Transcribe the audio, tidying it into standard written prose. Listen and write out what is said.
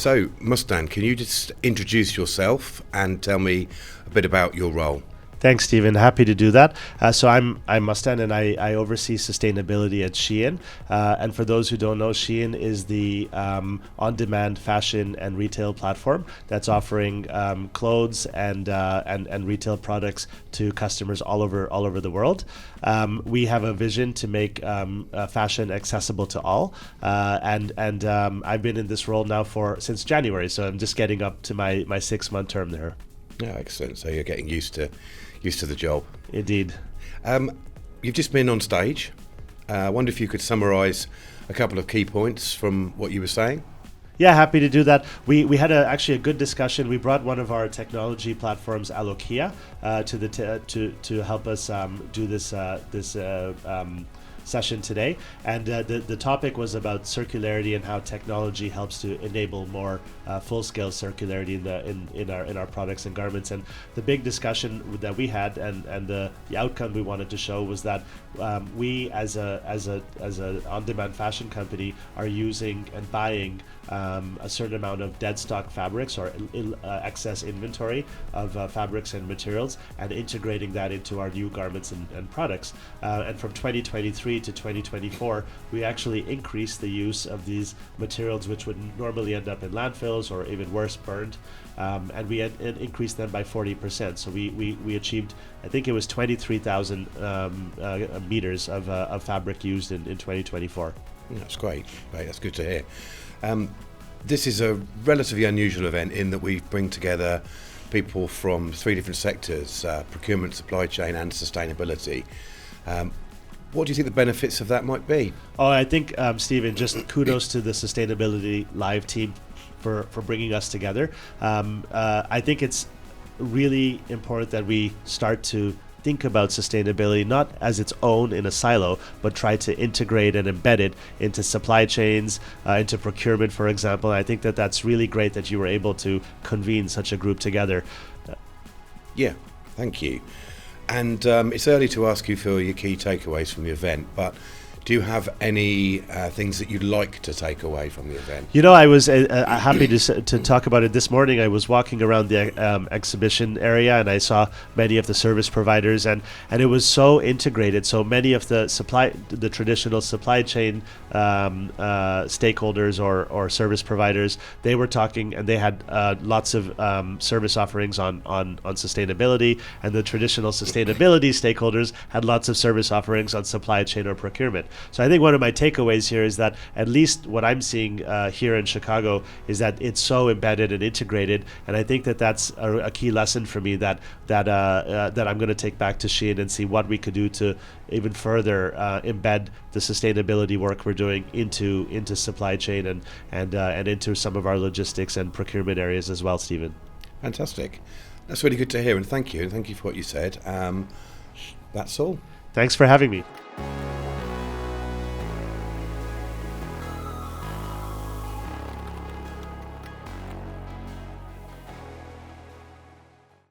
So, Mustan, can you just introduce yourself and tell me a bit about your role? Thanks, Stephen. Happy to do that. So I'm Mustan, and I oversee sustainability at Shein. And for those who don't know, Shein is the on-demand fashion and retail platform that's offering clothes and retail products to customers all over the world. We have a vision to make fashion accessible to all, and I've been in this role now since January, so I'm just getting up to my 6-month term there. Yeah, excellent. So you're getting used to the job. Indeed. You've just been on stage. I wonder if you could summarise a couple of key points from what you were saying. Yeah, happy to do that. We had actually a good discussion. We brought one of our technology platforms, Alokia, to help us do this session today, and the topic was about circularity and how technology helps to enable more full-scale circularity in our products and garments. And the big discussion that we had and the outcome we wanted to show was that we as a on-demand fashion company are using and buying a certain amount of dead stock fabrics or excess inventory of fabrics and materials, and integrating that into our new garments and products. And from 2023 to 2024, we actually increased the use of these materials, which would normally end up in landfills or even worse, burned, and we had increased them by 40%. So we achieved, I think it was 23,000 meters of fabric used in 2024. That's great. That's good to hear. This is a relatively unusual event in that we bring together people from 3 different sectors: procurement, supply chain, and sustainability. What do you think the benefits of that might be? Oh, I think, Stephen, just kudos to the Sustainability Live team for bringing us together. I think it's really important that we start to think about sustainability not as its own in a silo, but try to integrate and embed it into supply chains, into procurement, for example. I think that's really great that you were able to convene such a group together. Yeah, thank you. And it's early to ask you for your key takeaways from the event, but do you have any things that you'd like to take away from the event? You know, I was happy to talk about it this morning. I was walking around the exhibition area, and I saw many of the service providers, and it was so integrated. So many of the traditional supply chain stakeholders or service providers, they were talking, and they had lots of service offerings on sustainability, and the traditional sustainability stakeholders had lots of service offerings on supply chain or procurement. So I think one of my takeaways here is that at least what I'm seeing here in Chicago is that it's so embedded and integrated, and I think that's a key lesson for me that I'm going to take back to Shein and see what we could do to even further embed the sustainability work we're doing into supply chain and into some of our logistics and procurement areas as well, Stephen. Fantastic. That's really good to hear, and thank you for what you said. That's all. Thanks for having me.